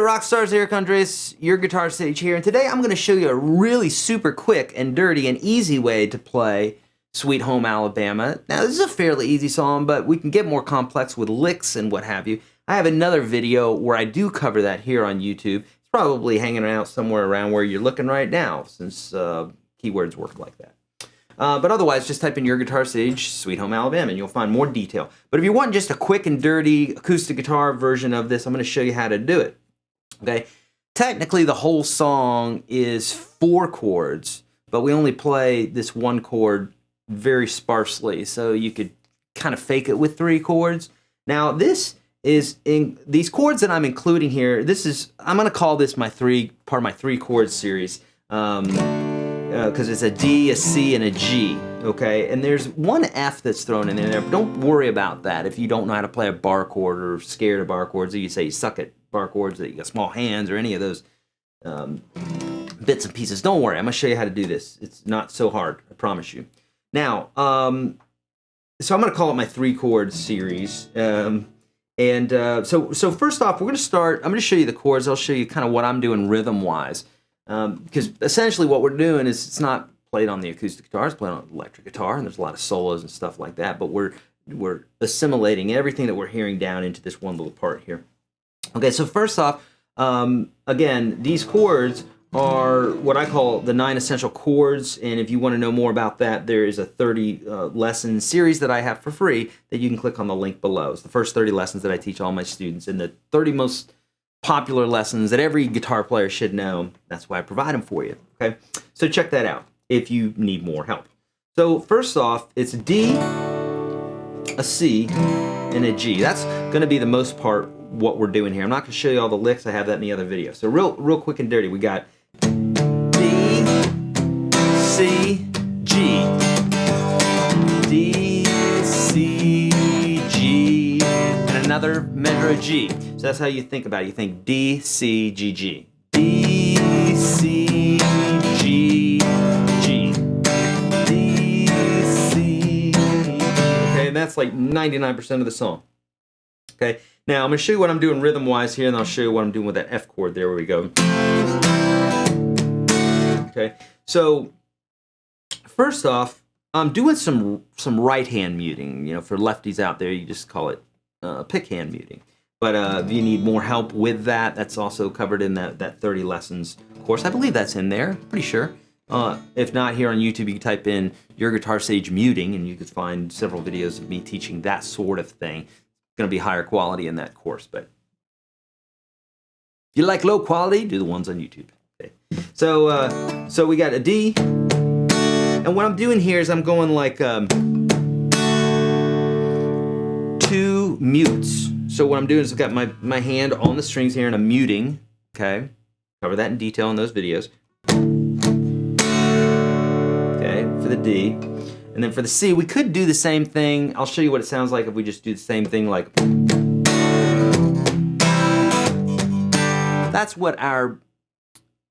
there, rock stars, Eric Andres, your guitar sage here, and today I'm going to show you a really super quick and dirty and easy way to play Sweet Home Alabama. Now, this is a fairly easy song, but we can get more complex with licks and what have you. I have another video where I do cover that here on YouTube. It's probably hanging out somewhere around where you're looking right now, since keywords work like that. But otherwise, just type in YourGuitarSage, Sweet Home Alabama, and you'll find more detail. But if you want just a quick and dirty acoustic guitar version of this, I'm going to show you how to do it. Okay? Technically, the whole song is 4 chords, but we only play this one chord very sparsely, so you could kind of fake it with 3 chords. Now, this is in these chords that I'm including here. This is, I'm going to call this my part of my 3 chord series. Because it's a D, a C, and a G, okay? And there's one F that's thrown in there, but don't worry about that if you don't know how to play a bar chord or scared of bar chords, or you say you suck at bar chords, that you got small hands, or any of those bits and pieces. Don't worry, I'm going to show you how to do this. It's not so hard, I promise you. Now, so I'm going to call it my 3 chord series. So first off, we're going to start, I'm going to show you the chords. I'll show you kind of what I'm doing rhythm-wise. Because essentially what we're doing is it's not played on the acoustic guitar, it's played on electric guitar, and there's a lot of solos and stuff like that, but we're assimilating everything that we're hearing down into this one little part here. Okay, so first off, again, these chords are what I call the 9 essential chords, and if you want to know more about that, there is a 30 lesson series that I have for free that you can click on the link below. It's the first 30 lessons that I teach all my students, and the 30 most popular lessons that every guitar player should know. That's why I provide them for you, okay? So check that out if you need more help. So first off, it's a D, a C, and a G. That's going to be the most part what we're doing here. I'm not going to show you all the licks. I have that in the other video. So real quick and dirty, we got D, C, G, D, C, G, and another measure of G. So that's how you think about it. You think D, C, G, G. D, C, G, G. D, C, G. Okay, and that's like 99% of the song. Okay, now I'm going to show you what I'm doing rhythm-wise here, and I'll show you what I'm doing with that F chord there where we go. Okay, so first off, I'm doing some right-hand muting. You know, for lefties out there, you just call it pick hand muting. But if you need more help with that, that's also covered in that 30 lessons course. I believe that's in there, pretty sure. If not, here on YouTube, you can type in YourGuitarSage muting, and you could find several videos of me teaching that sort of thing. It's going to be higher quality in that course, but if you like low quality, do the ones on YouTube. Okay. So we got a D, and what I'm doing here is I'm going like 2 mutes. So what I'm doing is I've got my hand on the strings here and I'm muting, okay? Cover that in detail in those videos. Okay, for the D. And then for the C, we could do the same thing. I'll show you what it sounds like if we just do the same thing like... That's what our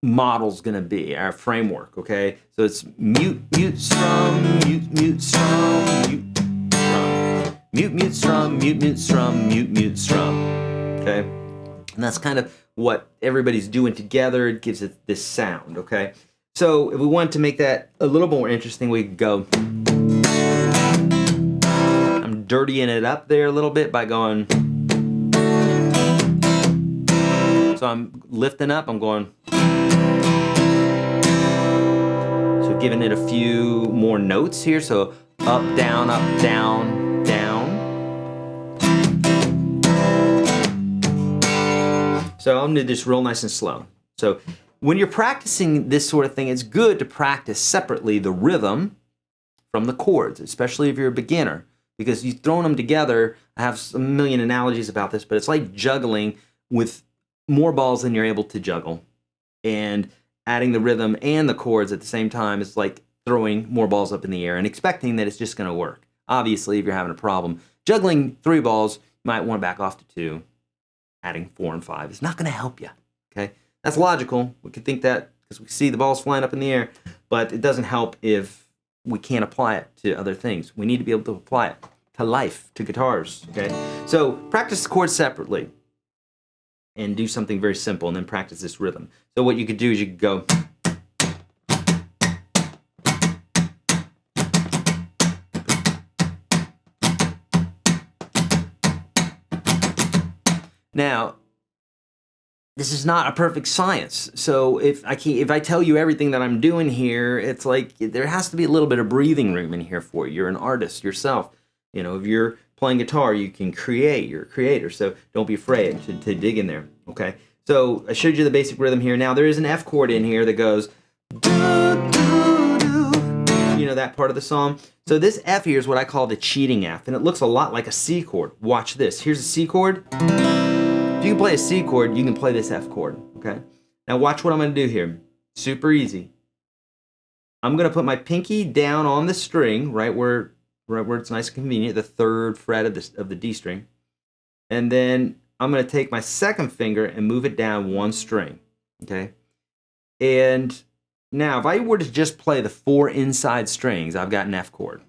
model's gonna be, our framework, okay? So it's mute, mute, strum, mute, mute, strum, mute, strum. Mute, mute, strum, mute, mute, strum, mute, mute, strum. Okay? And that's kind of what everybody's doing together. It gives it this sound, okay? So if we want to make that a little more interesting, we could go... I'm dirtying it up there a little bit by going... So I'm lifting up, I'm going... So giving it a few more notes here. So up, down, down. So I'm going to do this real nice and slow. So when you're practicing this sort of thing, it's good to practice separately the rhythm from the chords, especially if you're a beginner, because you've thrown them together. I have a million analogies about this, but it's like juggling with more balls than you're able to juggle. And adding the rhythm and the chords at the same time is like throwing more balls up in the air and expecting that it's just going to work. Obviously, if you're having a problem juggling 3 balls, you might want to back off to 2. Adding 4 and 5 is not going to help you, okay? That's logical. We could think that because we see the balls flying up in the air, but it doesn't help if we can't apply it to other things. We need to be able to apply it to life, to guitars, okay? So practice the chords separately. and do something very simple and then practice this rhythm. So what you could do is you could go. Now, this is not a perfect science. So if I tell you everything that I'm doing here, it's like there has to be a little bit of breathing room in here for you. You're an artist yourself. You know, if you're playing guitar, you can create. You're a creator, so don't be afraid to dig in there, okay? So I showed you the basic rhythm here. Now there is an F chord in here that goes do, do, do. You know that part of the song? So this F here is what I call the cheating F, and it looks a lot like a C chord. Watch this. Here's a C chord. If you can play a C chord, you can play this F chord, okay? Now watch what I'm gonna do here. Super easy. I'm gonna put my pinky down on the string, right where it's nice and convenient, the 3rd fret of the D string. And then I'm gonna take my 2nd finger and move it down 1 string, okay? And now if I were to just play the 4 inside strings, I've got an F chord.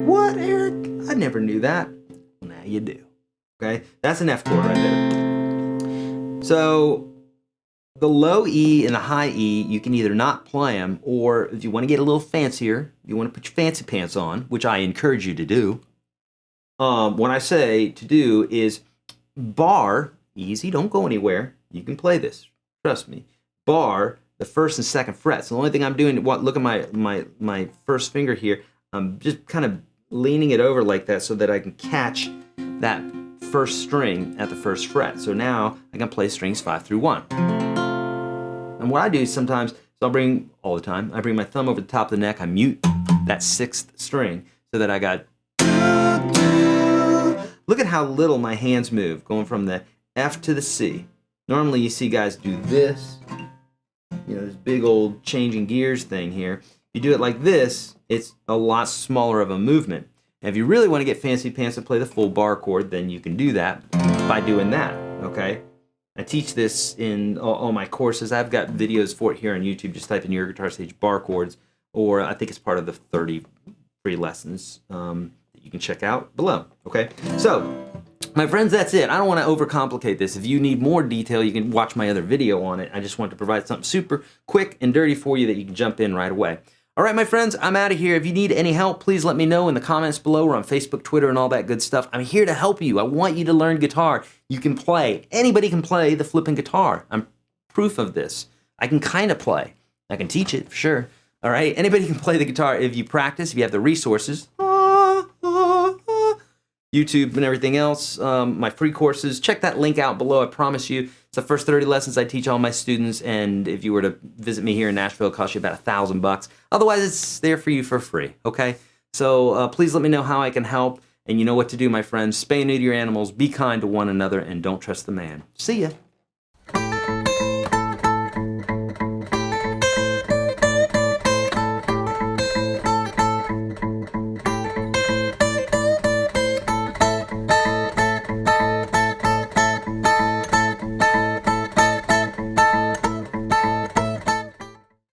What, Eric? I never knew that. Well, now you do. Okay, that's an F chord right there. So the low E and the high E, you can either not play them, or if you want to get a little fancier, you want to put your fancy pants on, which I encourage you to do. What I say to do is bar, easy, don't go anywhere. You can play this, trust me. Bar the 1st and 2nd frets. So the only thing I'm doing, look at my first finger here. I'm just kind of leaning it over like that so that I can catch that 1st string at the 1st fret. So now I can play strings 5 through 1. And what I do sometimes, I bring my thumb over the top of the neck, I mute that 6th string so that I got. Look at how little my hands move, going from the F to the C. Normally you see guys do this, you know, this big old changing gears thing here. You do it like this, it's a lot smaller of a movement. And if you really want to get fancy pants and play the full bar chord, then you can do that by doing that, okay? I teach this in all my courses. I've got videos for it here on YouTube. Just type in YourGuitarSage bar chords, or I think it's part of the 30 free lessons that you can check out below, okay? So, my friends, that's it. I don't want to overcomplicate this. If you need more detail, you can watch my other video on it. I just want to provide something super quick and dirty for you that you can jump in right away. All right, my friends, I'm out of here. If you need any help, please let me know in the comments below. We're on Facebook, Twitter, and all that good stuff. I'm here to help you. I want you to learn guitar. You can play. Anybody can play the flipping guitar. I'm proof of this. I can kind of play. I can teach it, for sure. All right, anybody can play the guitar if you practice, if you have the resources. YouTube and everything else, my free courses. Check that link out below. I promise you, it's the first 30 lessons I teach all my students, and if you were to visit me here in Nashville, it costs you about $1,000. Otherwise, it's there for you for free, okay? So please let me know how I can help, and you know what to do, my friends. Spay and neuter your animals, be kind to one another, and don't trust the man. See ya.